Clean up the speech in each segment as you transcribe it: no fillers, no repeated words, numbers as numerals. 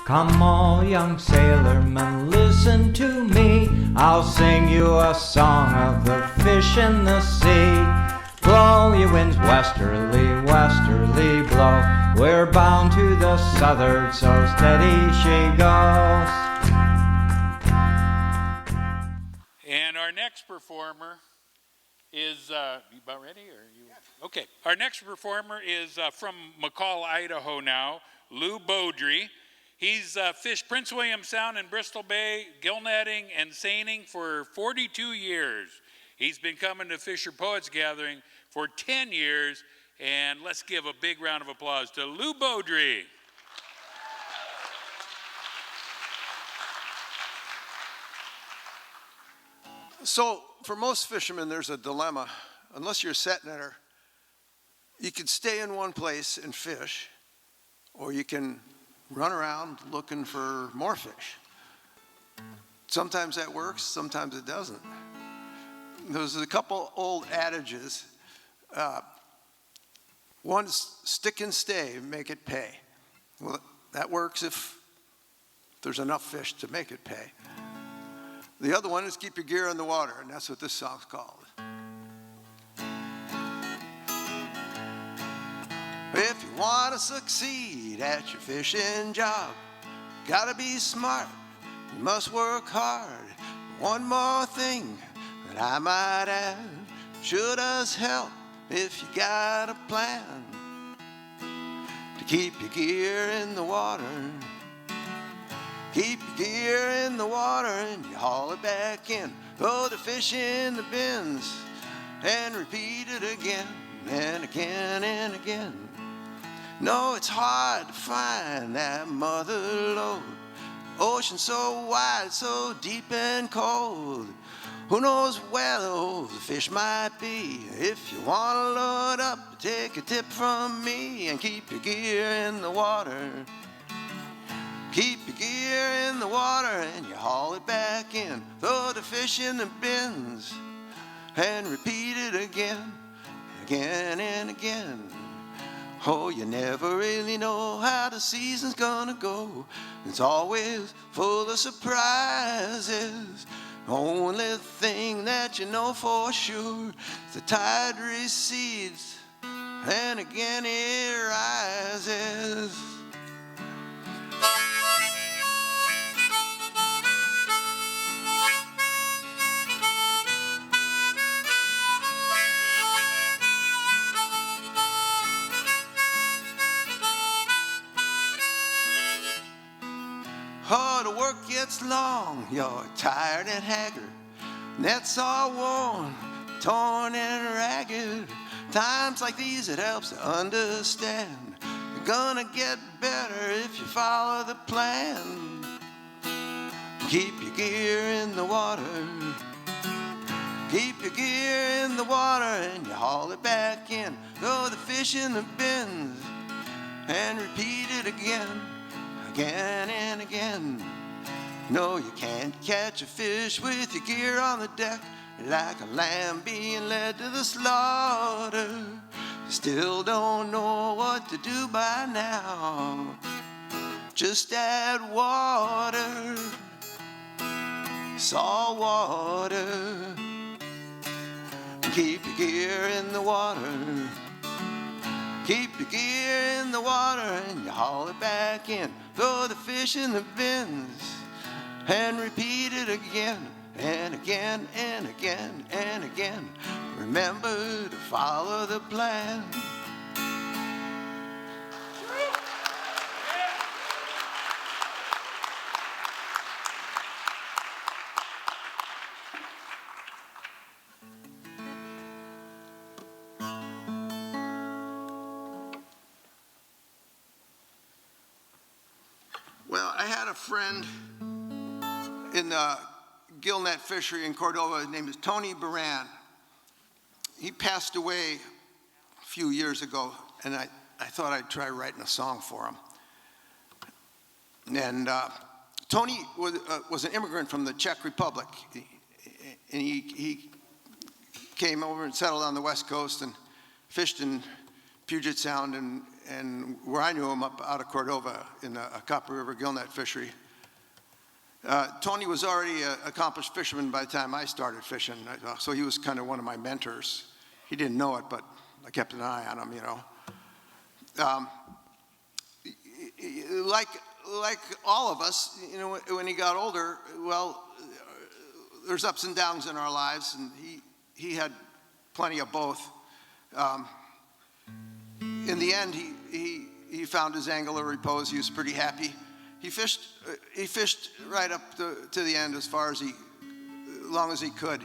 Come all young sailormen, listen to me. I'll sing you a song of the fish in the sea. Blow, ye winds, westerly, westerly blow. We're bound to the southward, so steady she goes. And our next performer is, you about ready? Or you? Okay, our next performer is from McCall, Idaho now, Beaudry. He's fished Prince William Sound and Bristol Bay, gill netting and seining for 42 years. He's been coming to FisherPoets Gathering for 10 years, and let's give a big round of applause to Beaudry. So for most fishermen, there's a dilemma. Unless you're a set netter, you can stay in one place and fish, or you can run around looking for more fish. Sometimes that works, sometimes it doesn't. There's a couple old adages. One is stick and stay, make it pay. Well, that works if there's enough fish to make it pay. The other one is keep your gear in the water, and that's what this song's called. If you want to succeed at your fishing job, gotta be smart, you must work hard. One more thing that I might add, sure does help if you got a plan to keep your gear in the water. Keep your gear in the water and you haul it back in. Throw the fish in the bins and repeat it again and again and again. No, it's hard to find that mother lode. Ocean so wide, so deep and cold. Who knows where those fish might be? If you want to load up, take a tip from me and keep your gear in the water. Keep your gear in the water and you haul it back in. Throw the fish in the bins and repeat it again, again and again. Oh, you never really know how the season's gonna go. It's always full of surprises. Only thing that you know for sure is the tide recedes and again it rises. Oh, the work gets long, you're tired and haggard. Nets all worn, torn and ragged. Times like these, it helps to understand. You're gonna get better if you follow the plan. Keep your gear in the water. Keep your gear in the water and you haul it back in. Throw the fish in the bins and repeat it again. Again and again. No, you can't catch a fish with your gear on the deck. You're like a lamb being led to the slaughter. You still don't know what to do by now. Just add water, salt water. Keep your gear in the water. Keep your gear in the water and you haul it back in. Throw the fish in the bins and repeat it again and again and again and again. Remember to follow the plan. Well, I had a friend in the gill net fishery in Cordova. His name is Tony Baran. He passed away a few years ago, and I thought I'd try writing a song for him. And Tony was an immigrant from the Czech Republic, and he came over and settled on the West Coast and fished in Puget Sound and where I knew him up out of Cordova in the Copper River gillnet fishery. Tony was already an accomplished fisherman by the time I started fishing, so he was kind of one of my mentors. He didn't know it, but I kept an eye on him, you know. Like all of us, you know, when he got older, well, there's ups and downs in our lives, and he had plenty of both. In the end, he found his angle of repose. He was pretty happy. He fished right up to the end as far as long as he could.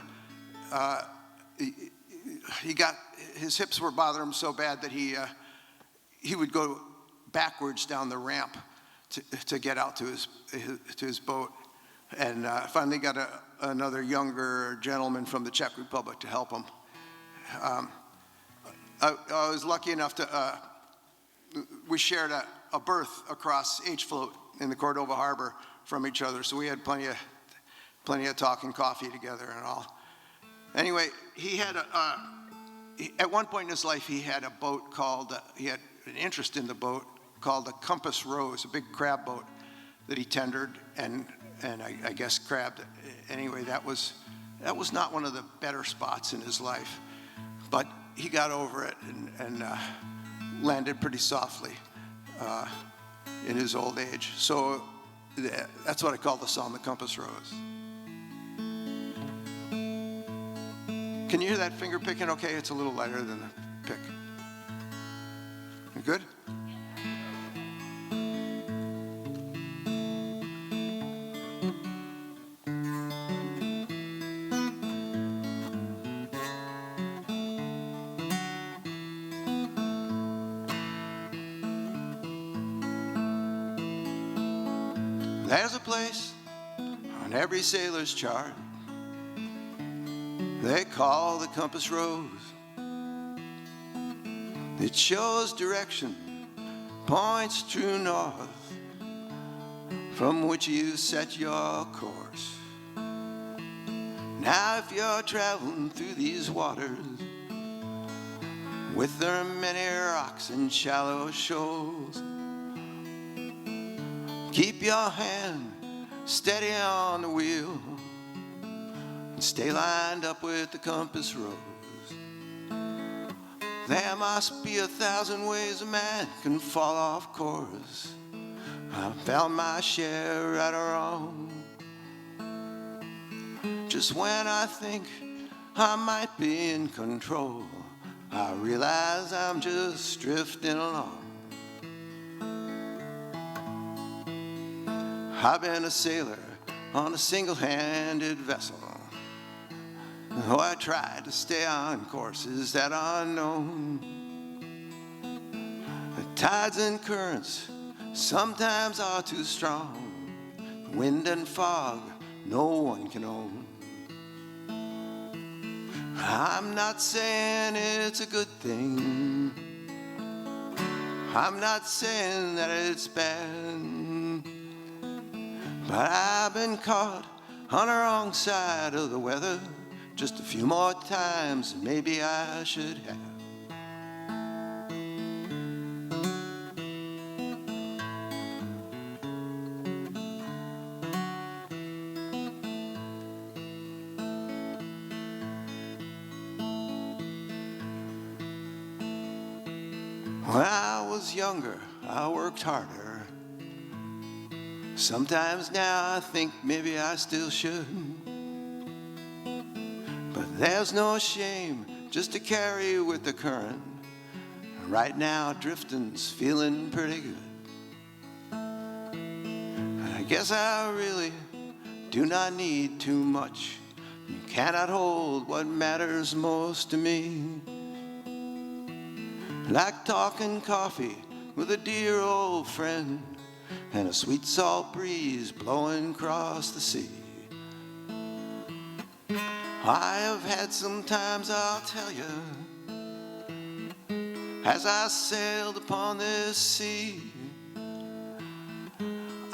He got, his hips were bothering him so bad that he would go backwards down the ramp to get out to his boat, and finally got another younger gentleman from the Czech Republic to help him. I was lucky enough to, we shared a berth across H-float in the Cordova Harbor from each other, so we had plenty of talk and coffee together and all. Anyway, he had at one point in his life, he had a boat called, he had an interest in the boat called the Compass Rose, a big crab boat that he tendered and I guess crabbed. Anyway, that was not one of the better spots in his life, but he got over it and landed pretty softly in his old age. So that's what I call the song, the Compass Rose. Can you hear that finger picking okay? It's a little lighter than the pick. You good? There's a place on every sailor's chart they call the Compass Rose. It shows direction, points true north, from which you set your course. Now if you're traveling through these waters, with their many rocks and shallow shoals, keep your hand steady on the wheel and stay lined up with the compass rose. There must be 1,000 ways a man can fall off course. I found my share right or wrong. Just when I think I might be in control, I realize I'm just drifting along. I've been a sailor on a single-handed vessel. Oh, I tried to stay on courses that are known. The tides and currents sometimes are too strong. Wind and fog no one can own. I'm not saying it's a good thing. I'm not saying that it's bad. But I've been caught on the wrong side of the weather just a few more times than maybe I should have. When I was younger, I worked harder. Sometimes now I think maybe I still should. But there's no shame just to carry with the current. Right now drifting's feeling pretty good. And I guess I really do not need too much. You cannot hold what matters most to me. Like talking coffee with a dear old friend and a sweet salt breeze blowing across the sea. I have had some times, I'll tell you, as I sailed upon this sea.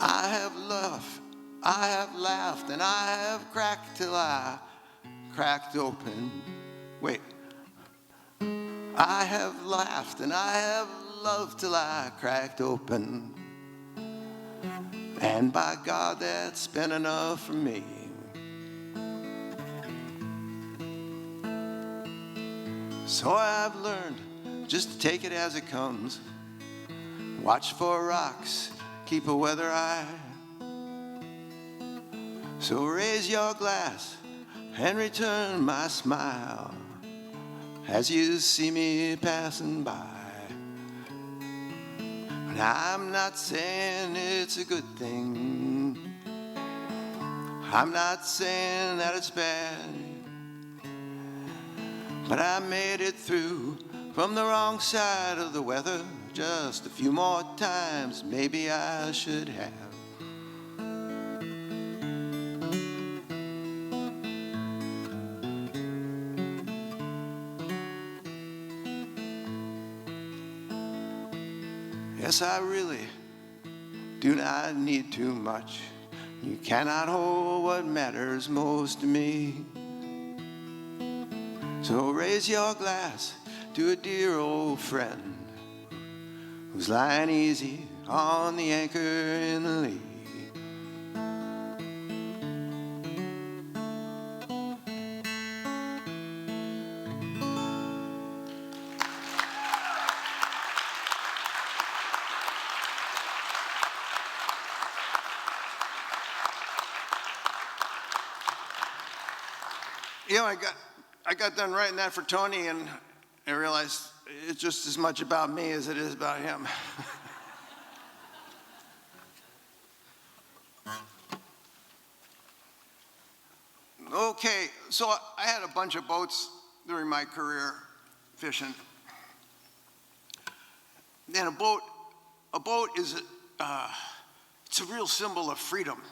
I have laughed, and I have cracked till I cracked open. Wait. I have laughed and I have love till I cracked open. And by God, that's been enough for me. So I've learned just to take it as it comes. Watch for rocks, keep a weather eye. So raise your glass and return my smile as you see me passing by. And I'm not saying it's a good thing. I'm not saying that it's bad. But I made it through from the wrong side of the weather just a few more times. Maybe I should have. Yes, I really do not need too much. You cannot hold what matters most to me. So raise your glass to a dear old friend who's lying easy on the anchor in the lee. You know, I got done writing that for Tony, and I realized it's just as much about me as it is about him. Okay, so I had a bunch of boats during my career fishing. And a boat is it's a real symbol of freedom.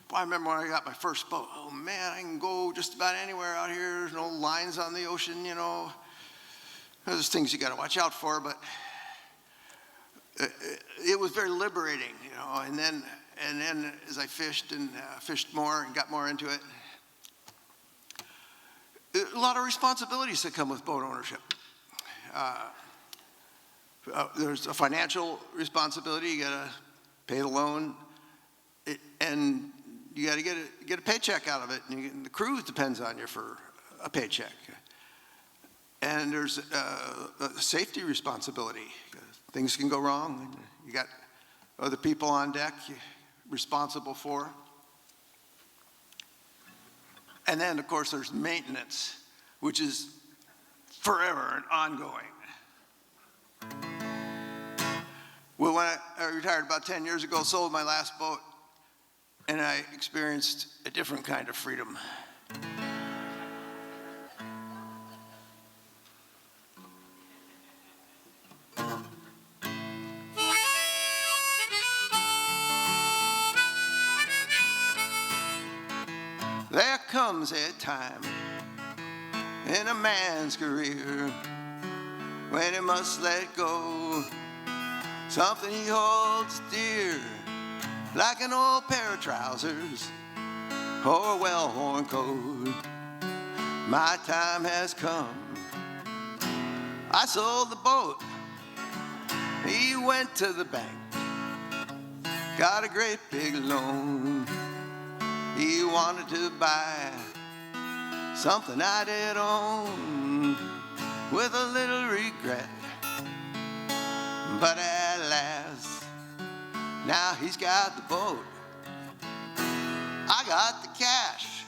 Boy, I remember when I got my first boat. Oh man, I can go just about anywhere out here. There's no lines on the ocean, you know. There's things you got to watch out for, but it was very liberating, you know. And then as I fished and fished more and got more into it, a lot of responsibilities that come with boat ownership. There's a financial responsibility. You got to pay the loan, and you got to get a paycheck out of it. And the cruise depends on you for a paycheck. And there's a safety responsibility. Things can go wrong. And you got other people on deck you're responsible for. And then, of course, there's maintenance, which is forever and ongoing. Well, when I retired about 10 years ago, sold my last boat, and I experienced a different kind of freedom. There comes a time in a man's career when he must let go something he holds dear, like an old pair of trousers or a well-worn coat. My time has come. I sold the boat. He went to the bank, got a great big loan. He wanted to buy something I did own with a little regret. But at last, now he's got the boat. I got the cash.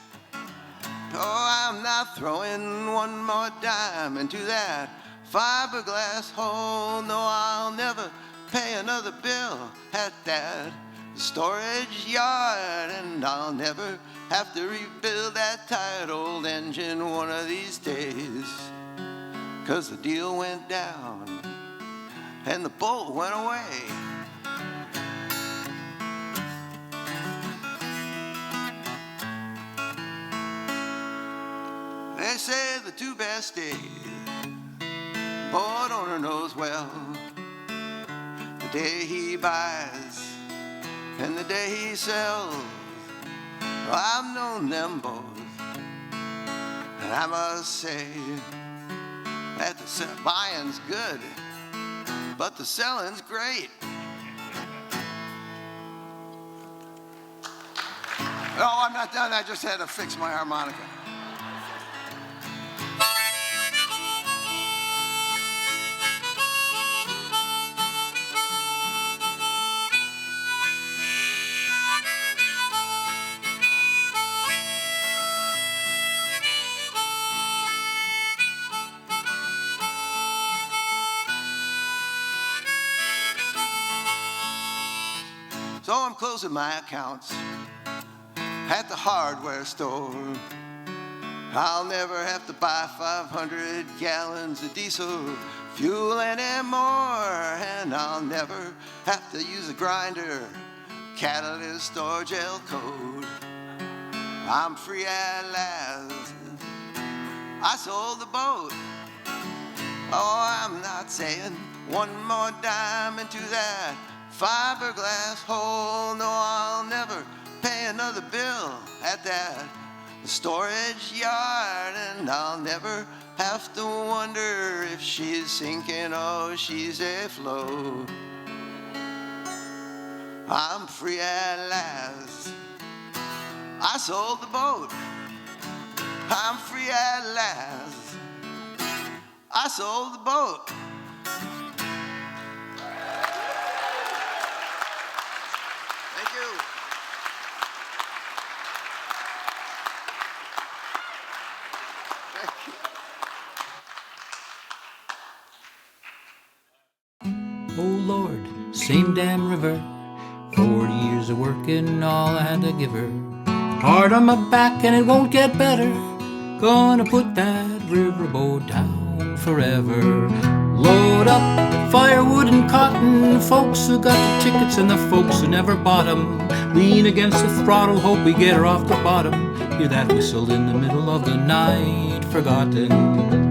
Oh, I'm not throwing one more dime into that fiberglass hole. No, I'll never pay another bill at that storage yard, and I'll never have to rebuild that tired old engine one of these days, 'cause the deal went down and the boat went away. They say the two best days, boat owner knows well, the day he buys and the day he sells. Well, I've known them both, and I must say that the buying's good but the selling's great. Oh, I'm not done. I just had to fix my harmonica. So I'm closing my accounts at the hardware store. I'll never have to buy 500 gallons of diesel fuel anymore, and I'll never have to use a grinder, catalyst, or gel coat. I'm free at last. I sold the boat. Oh, I'm not saying one more dime into that fiberglass hole. No, I'll never pay another bill at that storage yard, and I'll never have to wonder if she's sinking or she's afloat. I'm free at last. I sold the boat. I'm free at last. I sold the boat. Thank you. Oh Lord, same damn river, 40 years of working, all I had to give her. Hard on my back and it won't get better, gonna put that riverboat down forever. Load up firewood and cotton, folks who got the tickets and the folks who never bought 'em. Lean against the throttle, hope we get her off the bottom. Hear that whistle in the middle of the night, forgotten.